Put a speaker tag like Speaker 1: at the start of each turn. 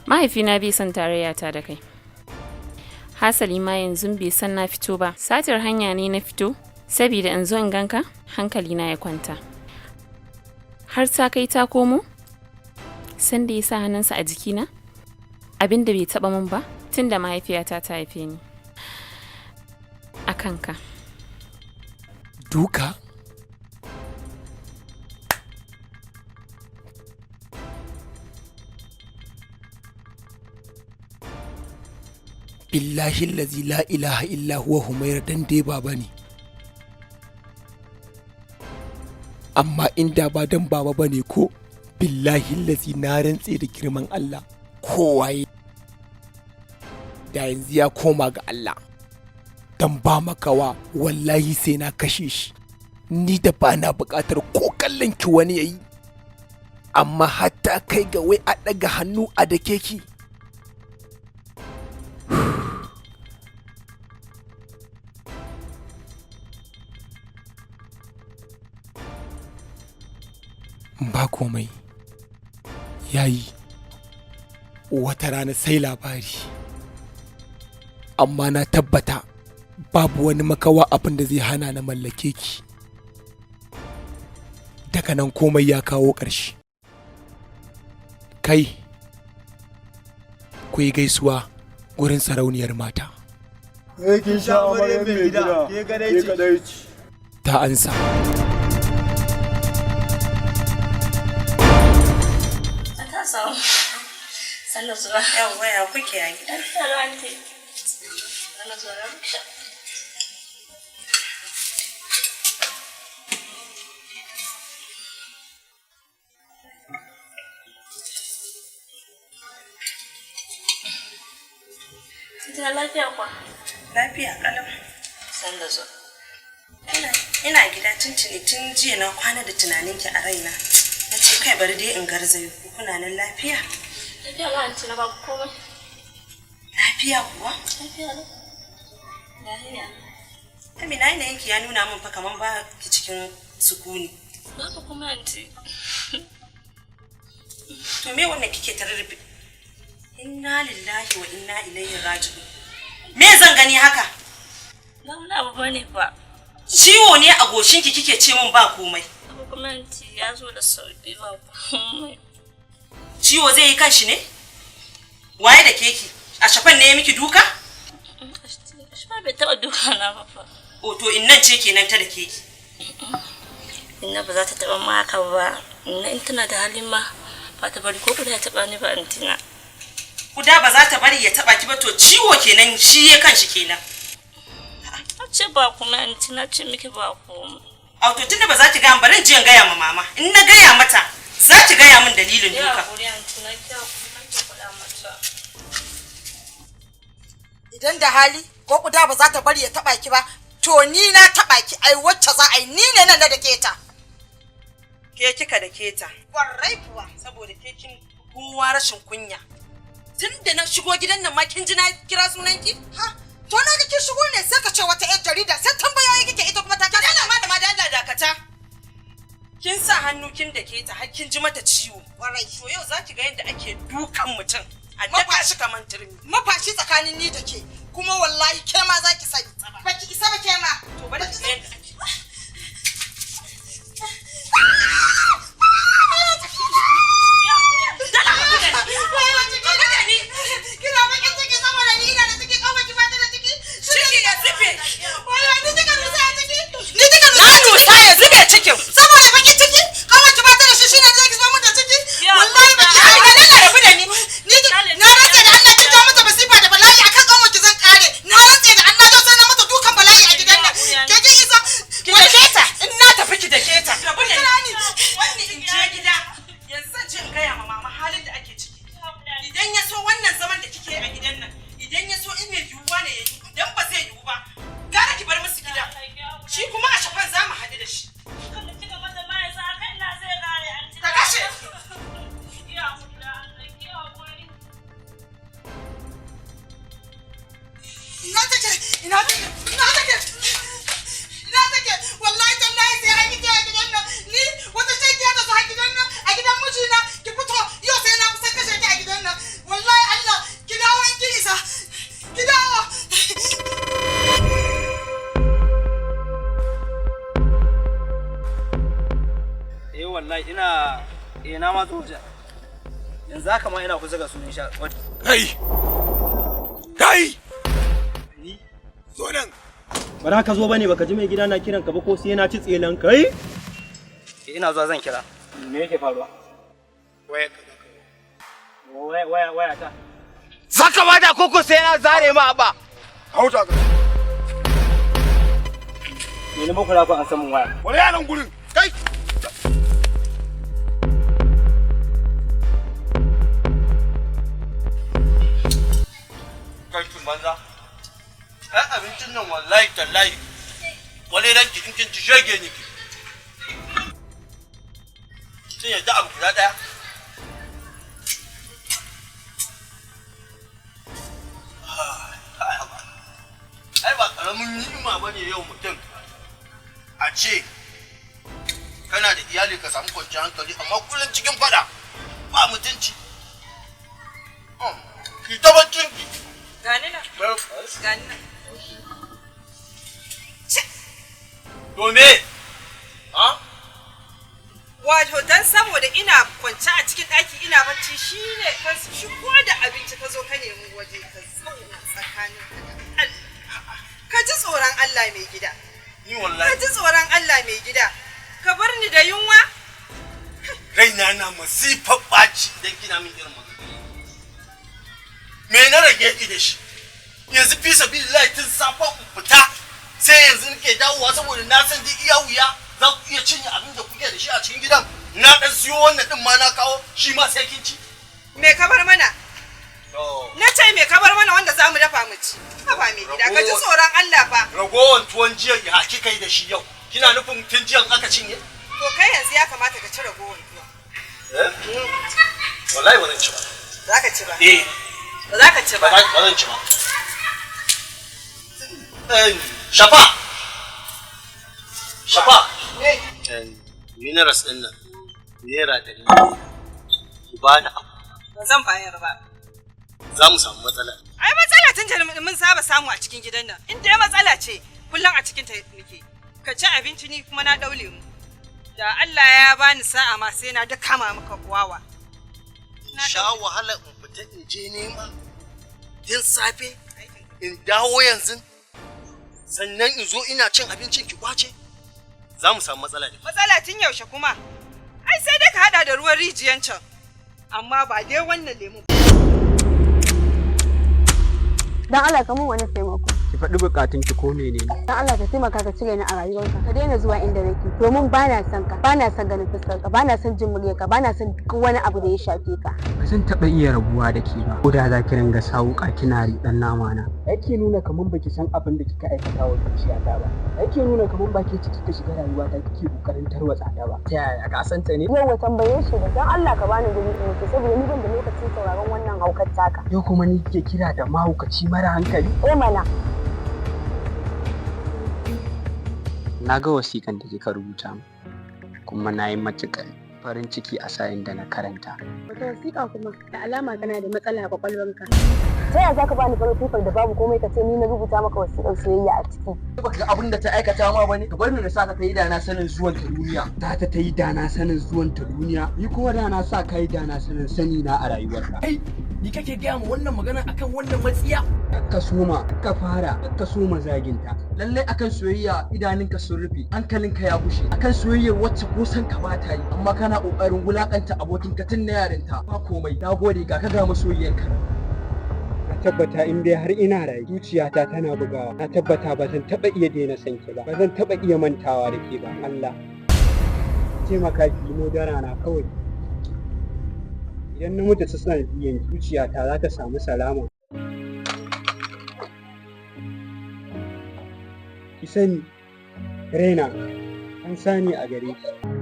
Speaker 1: Mahaifina bai san tarayyata da kai. Hasali ma yanzu bai san na fito ba. Satar hanya ne na fito, saboda in zo in ganka, hankalina ya kwanta. Har ta kai ta komo? Sanda ya sa hannunsa a jikina? Abin da bai taɓa min ba, tun da mahaifiyata ta haife ni. A kanka.
Speaker 2: Duka? Billahi lazi la ilaha illa huwa Humaira dan dai baba ne. Amma inda ba dan baba bane ko billahi lazi na rantse da girman Allah kowaye da yanzu ya koma ga Allah. Dan ba makawa wallahi sai na kashe shi. Ni da ba na buƙatar ko kallon ki wani yayi. Amma hatta kai ga wai a ɗaga hannu a dake ki. Ba komai. Yayi. Wata rana sai labari. Amma na tabbata babu wani makawa abin da zai hana na mallake ki. Daga nan komai ya kawo ƙarshe. Kai, ku yi gaisuwa gurin sarauniyar mata.
Speaker 3: Kin sha amaryar mai gida, ke kadai ci.
Speaker 2: Ta ansa.
Speaker 4: Sannu zuwa. Yawwa ya kuke a gida? Hello auntie. Sannu zuwa na ruksha. Kina lafiya kwa? Lafiya kalau. Sannu zuwa. Ina gida tun jiya na kwana da tunaninki a raina. Na ce kai bari dai in garzayo. Kuna nan lafiya? Lafiya ba anti na babu komai. Lafiya kuwa? Lafiya ne. Lafiya. Amina ina yanki ya nuna min fa kaman ba ki cikin sukuni. Babu kuma anti. To me wannan kike tararrabe? Inna lillahi wa inna ilaihi raji'un. Me zan gani haka? Ba abu bane ba. Ciwo ne a goshinki kike ce min ba komai. Kuma anti ya zo da sauki ba komai. Ciwo zai yi kanshi ne? Waye da keki? A shafan ne ya miki duka? Ashfa bai taba duka na ba fa. O to innan ce kenan ta da keki. Inna ba za ta taba ma haka ba. Inna in tana da halin ma ba ta bari ko kuda ya taba ni ba antina. Kuda ba za ta bari ya taba ki ba to ciwo kenan shi ya kanshi kenan. A ce ba kuma antina ce miki ba komai. A to tunda ba za ki ga barin jiyan gaya ma mama. In na gaya mata za ki gaya min dalilin duka.
Speaker 5: Idan da hali ko kuda ba za ta bari ya taba ki ba, to ni na taba ki ai wacce za a yi ni ne nan da keta.
Speaker 4: Ke kika da keta.
Speaker 5: Warai kuwa
Speaker 4: saboda ke kin kowa rashin kunya. Tunda na shigo gidan nan ma kin ji na kira sunanki?
Speaker 5: Ha, to na ga kin shigo ne sai ka ce wata ƴar jarida sai tambayoyi kike ita kuma ta
Speaker 4: ka dala ma da Allah dakata. Kin sa hannu kin da keta har kin ji mata ciwo.
Speaker 5: Warai.
Speaker 4: To yau za ki ga yadda ake dukan mutum. A daka shi kaman turmi.
Speaker 5: Mafashi tsakanin ni da ke kuma wallahi ke ma za ki sani. Ba ki isa ba ke ma.
Speaker 4: To bari ki ga yadda ake.
Speaker 5: Kina bakin ciki saboda ni ina da ciki kawai ki bata da ciki.
Speaker 4: Ciki ya zube.
Speaker 5: Wallahi ni kika nusa a ciki.
Speaker 4: Ni kika nusa ya zube cikin.
Speaker 5: Saboda bakin ciki kawai ki bata da shi shine zai ki zo mun da ciki. Wallahi ba ki
Speaker 4: ai na rabu da ni.
Speaker 5: Na rantse da Allah kin ja mata masifa da bala'i akan kanwa ki zan kare. Na rantse da Allah zo sai na mata dukan bala'i a gidan nan. Ke ji isa.
Speaker 4: Ki da keta. In na tafi ki da keta.
Speaker 5: Rabu da ni.
Speaker 4: Wannan in je gida. Yanzu zan je in gaya ma mama halin da ake ciki. Idan ya so wannan zaman da kike a gidan nan, idan ya so in mai yiwuwa ne ya yi, idan ba zai yiwu ba, gara ki bar musu gida. Shi kuma a shafan za mu haɗu da shi. Ta kashe. Ina take? Ina take? Ina take? Ina take? Wallahi tallahi sai an yi a gidan nan. Ni wata ce ki ta zo a gidan nan, a gidan mijina ki fito yau sai na kusa kashe ki a gidan nan. Wallahi
Speaker 3: na ma zo wajen. Yanzu haka ma ina kusa ga sunan sha.
Speaker 2: Kai! Zo nan!
Speaker 3: Ba za ka zo bane baka ji mai gida na kiran ka ba ko sai na ci tselan kai? Ina zuwa zan kira. Me yake faruwa? Waya ta.
Speaker 2: Zaka bada koko sai na zare ma ba. Hauta ka.
Speaker 3: Me ne muku rafa an samun waya?
Speaker 2: Wani yanan gurin. Kai!
Speaker 3: Kai tun banza. Abincin nan wallahi tallahi. Wani ranki in kin ci shege ni ki. Kin yadda abu guda daya? Ai ba karamin ni'ima bane yau mutum a ce kana da iyali ka samu kwanciyar hankali amma kullum cikin fada ba mutunci. Ki tabbacin ki.
Speaker 5: Gani nan. Gani nan.
Speaker 3: To me? Ha?
Speaker 5: Wato dan saboda ina kwance a cikin ɗaki ina bacci shine ka shigo da abinci ka zo ka nemi waje ka zauna tsakanin ka da Allah. Ka ji tsoron Allah mai gida.
Speaker 3: Ni wallahi.
Speaker 5: Ka ji tsoron Allah mai gida. Ka bar ni da yunwa?
Speaker 3: Raina na masifar ɓaci idan kina min irin magana. Me na rage ki da shi? Yanzu fi sabilillahi tun safa fita sai yanzu nake dawowa saboda na san duk iya wuya za ku iya cinye abin da kuke da shi a cikin gidan. Na dan siyo wannan din ma na kawo shi ma sai kin ci.
Speaker 5: Me ka bar mana? Na ce me ka bar mana wanda za mu dafa mu ci. Haba mai gida ka ji tsoron Allah fa.
Speaker 3: Ragowar tuwon jiya ya kika yi da shi yau. Kina nufin tun jiyan aka cinye?
Speaker 5: To kai yanzu ya kamata ka ci ragowar tuwon.
Speaker 3: Wallahi ba zan ci ba.
Speaker 5: Za ka ci ba? Ba za ka ci ba.
Speaker 3: Ba zan ci ba. Shafa. Minerals ɗin nan naira 100 ki ba da abu.
Speaker 5: Ba zan bayar ba.
Speaker 3: Za mu samu matsala.
Speaker 5: Ai matsala tun da mun saba samu a cikin gidan nan. In dai matsala ce kullum a cikin ta muke. Ka ci abinci ni kuma na daule mu. Da Allah ya bani sa'a ma sai na da kama maka wawa.
Speaker 3: Sha wahala in fita in je nema. Din safe in dawo yanzu. Sannan in zo ina cin abincin ki kwace. Za mu samu matsala ne.
Speaker 5: Matsala tun yaushe kuma? Ai sai dai ka hada da ruwan rijiyan can. Amma ba dai wannan lemu.
Speaker 6: Dan Allah ka mun wani taimako.
Speaker 7: Ki faɗi bukatun ki ko menene?
Speaker 6: Dan Allah ka taimaka ka cire ni a rayuwarka. Ka daina zuwa inda nake domin bana son ka, bana son ganin fuskar ka, bana son jin muryarka, bana son wani abu da ya shafe ka.
Speaker 7: Ba zan taɓa iya rabuwa da ke ba. Ko da za ki ringa sawuka kina riɗan nama na. Yake nuna kaman baki san abin da kika aikata wa zuciyata ba. Yake nuna kaman baki ciki ka shiga rayuwa ta kike kokarin tarwatsa ta ba. Ta yaya ka san ta ne?
Speaker 6: Yau wa tambaye shi da dan Allah ka bani guri in ke saboda ni ban da lokacin sauraron wannan haukar taka.
Speaker 7: Yau kuma ni kike kira da mahaukaci mara hankali?
Speaker 6: Mana.
Speaker 7: Na ga wasiƙan da kika rubuta mu kuma na yi matuƙar farin ciki a sayin da na karanta.
Speaker 6: Wata wasiƙa kuma da alama kana da matsala a kwakwalwanka. Ta yaya zaka bani farin cikin da babu komai ka ce ni na rubuta maka wasiƙar soyayya a ciki?
Speaker 7: Baka ga abin da ta aikata ma bane? Ka bar ni na saka ta yi dana sanin zuwan ta duniya. Ta yi dana sanin zuwan ta duniya. Ni kuma da na sa kai dana sanin sani na a rayuwarka.
Speaker 2: Ni kake gaya ma wannan magana akan wannan matsiya?
Speaker 7: Ka soma, ka fara, ka soma zaginta. Lallai akan soyayya idanunka sun rufe, hankalinka ya bushe. Akan soyayyar wacce ko san ka ba ta yi, amma kana kokarin wulakanta abokinka tun na yarinta. Ba komai, na gode ga ka ga masoyiyanka. Na tabbata in dai har ina rayu, zuciyata tana bugawa. Na tabbata ba zan taba iya daina son ki ba, ba zan taba iya mantawa da ke ba. Allah, taimaka ki mu da rana kawai. Idan na mutu ta sanadiyan zuciyata za ta samu salama. Ki sani, raina an sani a gare ki.